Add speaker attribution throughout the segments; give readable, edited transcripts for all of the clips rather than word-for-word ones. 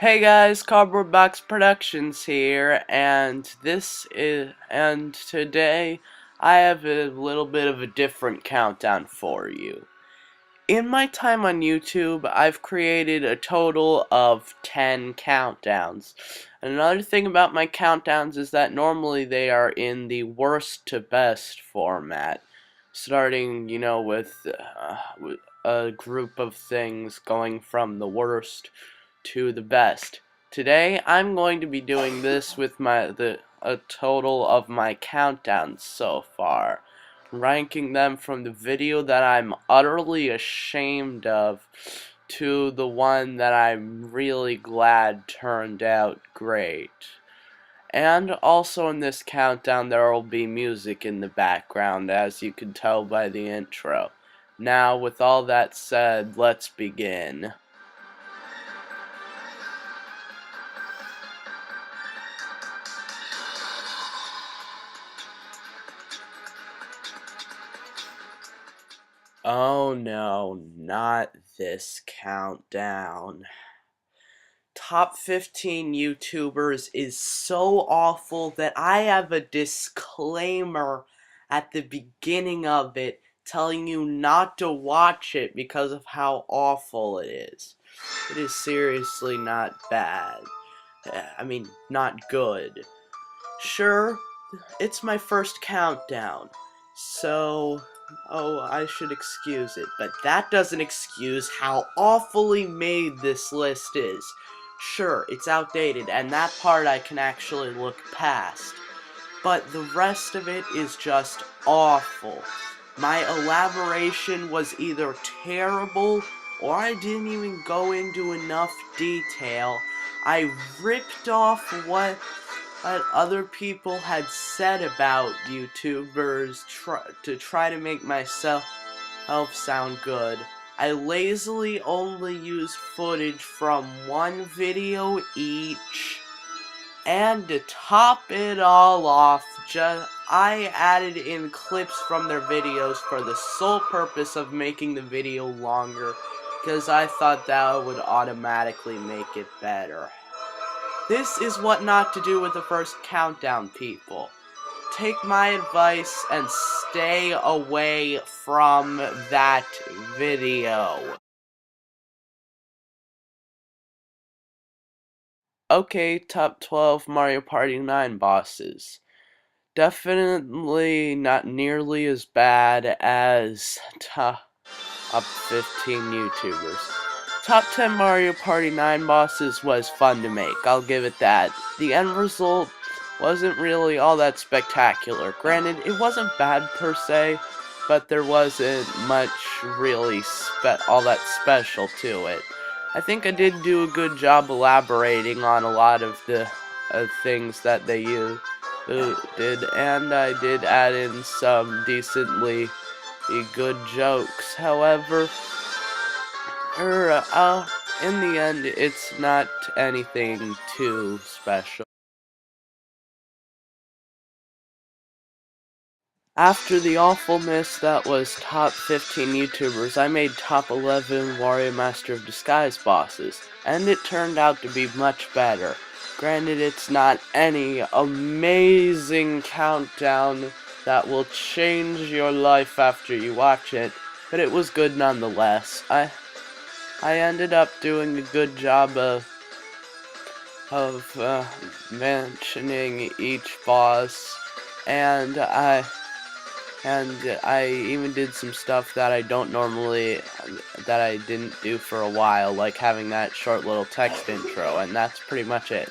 Speaker 1: Hey guys, Cardboard Box Productions here, and today I have a little bit of a different countdown for you. In my time on YouTube, I've created a total of 10 countdowns. And another thing about my countdowns is that normally they are in the worst to best format, starting, with a group of things going from the worst to the best. Today I'm going to be doing this with a total of my countdowns so far, ranking them from the video that I'm utterly ashamed of to the one that I'm really glad turned out great. And also in this countdown there will be music in the background, as you can tell by the intro. Now, with all that said, let's begin. Oh no, not this countdown. Top 15 YouTubers is so awful that I have a disclaimer at the beginning of it telling you not to watch it because of how awful it is. It is seriously not bad. I mean, not good. Sure, it's my first countdown, so I should excuse it, but that doesn't excuse how awfully made this list is. Sure, it's outdated, and that part I can actually look past, but the rest of it is just awful. My elaboration was either terrible, or I didn't even go into enough detail. I ripped off what other people had said about YouTubers to try to make myself sound good. I lazily only used footage from one video each, and to top it all off, I added in clips from their videos for the sole purpose of making the video longer, because I thought that would automatically make it better. This is what not to do with the first countdown, people. Take my advice and stay away from that video. Okay, top 12 Mario Party 9 bosses. Definitely not nearly as bad as top 15 YouTubers. Top 10 Mario Party 9 bosses was fun to make, I'll give it that. The end result wasn't really all that spectacular. Granted, it wasn't bad per se, but there wasn't much really all that special to it. I think I did do a good job elaborating on a lot of the things that they did, and I did add in some decently good jokes. However, in the end, it's not anything too special. After the awfulness that was top 15 YouTubers, I made top 11 Wario Master of Disguise bosses, and it turned out to be much better. Granted, it's not any amazing countdown that will change your life after you watch it, but it was good nonetheless. I ended up doing a good job of mentioning each boss, and I even did some stuff that I didn't do for a while, like having that short little text intro, and that's pretty much it.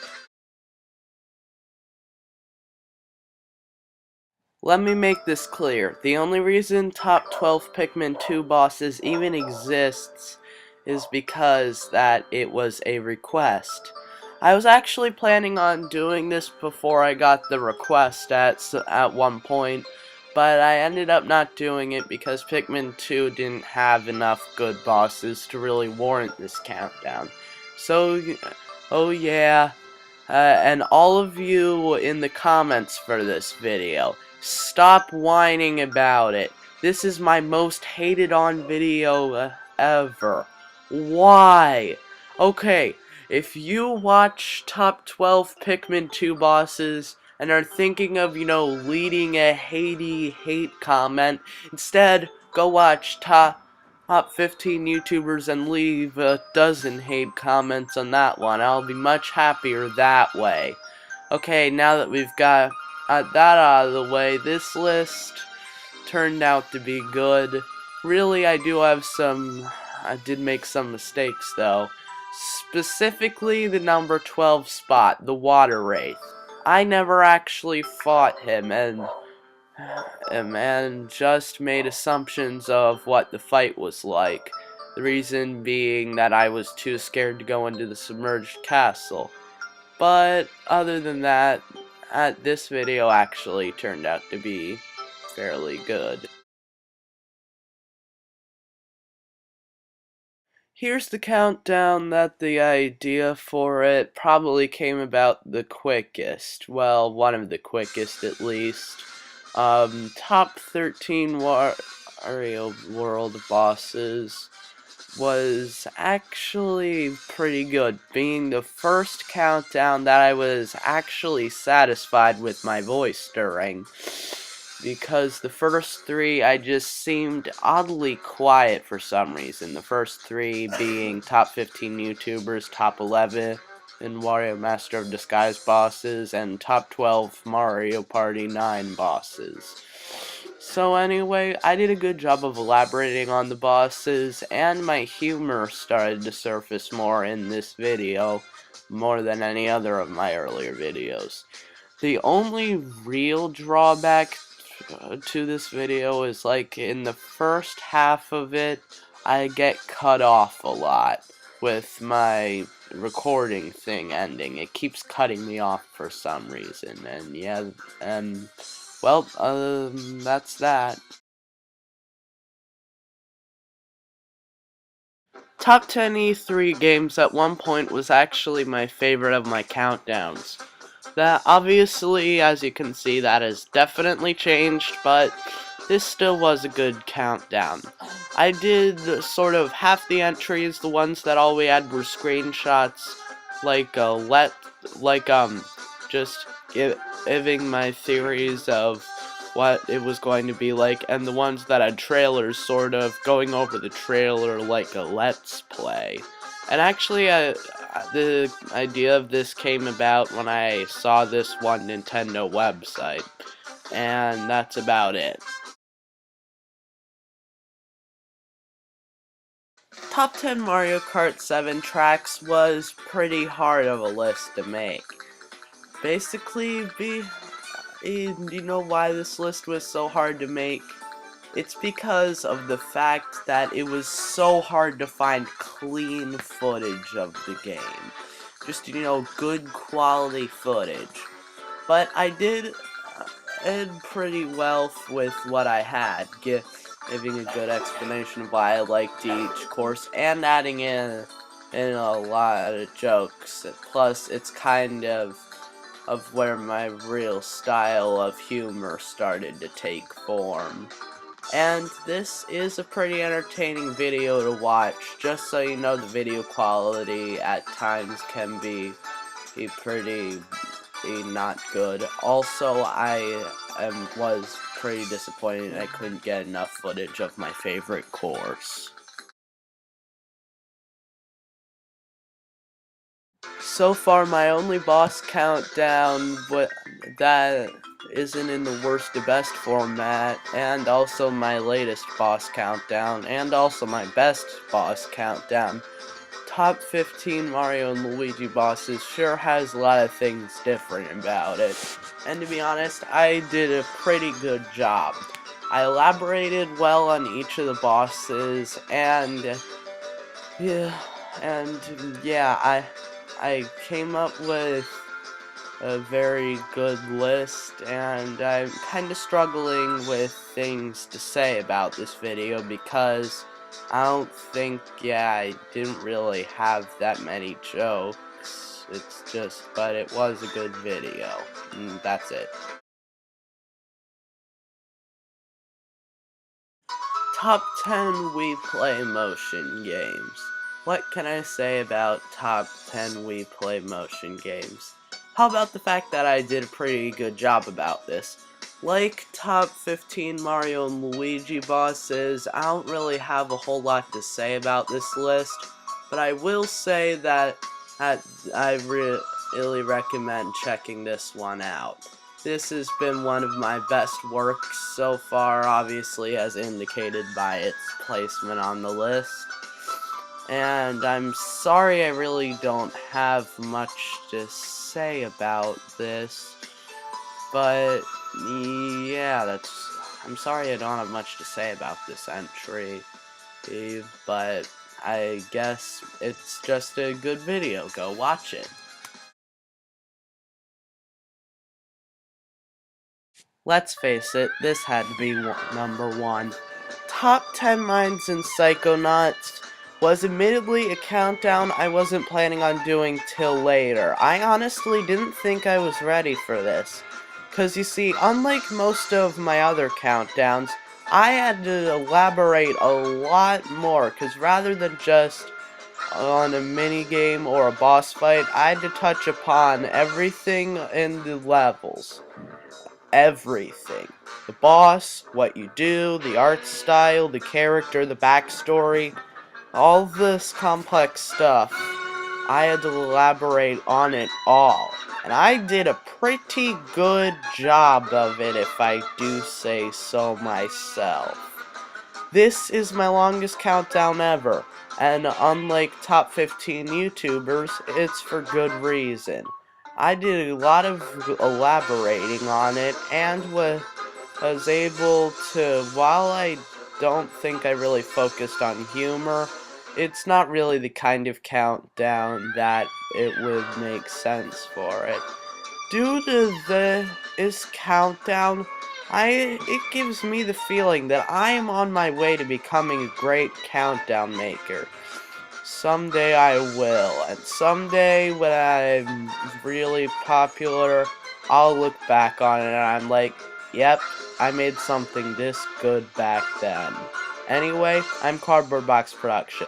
Speaker 1: Let me make this clear. The only reason top 12 Pikmin 2 bosses even exists is because that it was a request. I was actually planning on doing this before I got the request at one point, but I ended up not doing it because Pikmin 2 didn't have enough good bosses to really warrant this countdown. So, oh yeah, and all of you in the comments for this video, stop whining about it. This is my most hated on video ever. Why? Okay, If you watch top 12 Pikmin 2 bosses and are thinking of, leading a hate comment, instead go watch top 15 YouTubers and leave a dozen hate comments on that one. I'll be much happier that way. Okay, now that we've got that out of the way, this list turned out to be good. Really, I did make some mistakes though. Specifically the number 12 spot, the Water Wraith. I never actually fought him and just made assumptions of what the fight was like. The reason being that I was too scared to go into the submerged castle. But other than that, this video actually turned out to be fairly good. Here's the countdown that the idea for it probably came about the quickest. Well, one of the quickest at least. Top 13 Wario World bosses was actually pretty good, being the first countdown that I was actually satisfied with my voice during, because the first three I just seemed oddly quiet for some reason. The first three being top 15 YouTubers, top 11 in Wario Master of Disguise bosses, and top 12 Mario Party 9 bosses. So anyway, I did a good job of elaborating on the bosses, and my humor started to surface more in this video, more than any other of my earlier videos. The only real drawback to this video is, like, in the first half of it, I get cut off a lot with my recording thing ending. It keeps cutting me off for some reason, and yeah, well, that's that. Top 10 E3 games at one point was actually my favorite of my countdowns. That obviously, as you can see, that has definitely changed, but this still was a good countdown. I did sort of half the entries, the ones that all we had were screenshots, just giving my theories of what it was going to be like, and the ones that had trailers, sort of going over the trailer like a let's play. And actually, the idea of this came about when I saw this one Nintendo website, and that's about it. Top 10 Mario Kart 7 tracks was pretty hard of a list to make. Basically, you know why this list was so hard to make? It's because of the fact that it was so hard to find clean footage of the game. Just, good quality footage. But I did pretty well with what I had, giving a good explanation of why I liked each course, and adding in a lot of jokes. Plus, it's kind of where my real style of humor started to take form. And this is a pretty entertaining video to watch, just so you know the video quality at times can be pretty not good. Also, I was pretty disappointed I couldn't get enough footage of my favorite course. So far, my only boss countdown that isn't in the worst to best format, and also my latest boss countdown, and also my best boss countdown. Top 15 Mario and Luigi bosses sure has a lot of things different about it. And to be honest, I did a pretty good job. I elaborated well on each of the bosses, and I came up with a very good list, and I'm kind of struggling with things to say about this video because I don't think, I didn't really have that many jokes. But it was a good video, and that's it. Top 10 Wii Play Motion games. What can I say about top 10 Wii Play Motion games? How about the fact that I did a pretty good job about this? Like top 15 Mario and Luigi bosses, I don't really have a whole lot to say about this list, but I will say that I really recommend checking this one out. This has been one of my best works so far, obviously as indicated by its placement on the list. And I'm sorry I really don't have much to say about this, but yeah, I'm sorry I don't have much to say about this entry, but I guess it's just a good video. Go watch it. Let's face it, this had to be number one. Top 10 Minds in Psychonauts was admittedly a countdown I wasn't planning on doing till later. I honestly didn't think I was ready for this. Cause you see, unlike most of my other countdowns, I had to elaborate a lot more, cause rather than just on a mini game or a boss fight, I had to touch upon everything in the levels. Everything. The boss, what you do, the art style, the character, the backstory, all this complex stuff. I had to elaborate on it all. And I did a pretty good job of it, if I do say so myself. This is my longest countdown ever, and unlike top 15 YouTubers, it's for good reason. I did a lot of elaborating on it, and was able to, while I don't think I really focused on humor, it's not really the kind of countdown that it would make sense for it. Due to this countdown, it gives me the feeling that I am on my way to becoming a great countdown maker. Someday I will, and someday when I'm really popular, I'll look back on it and I'm like, yep, I made something this good back then. Anyway, I'm Cardboard Box Production.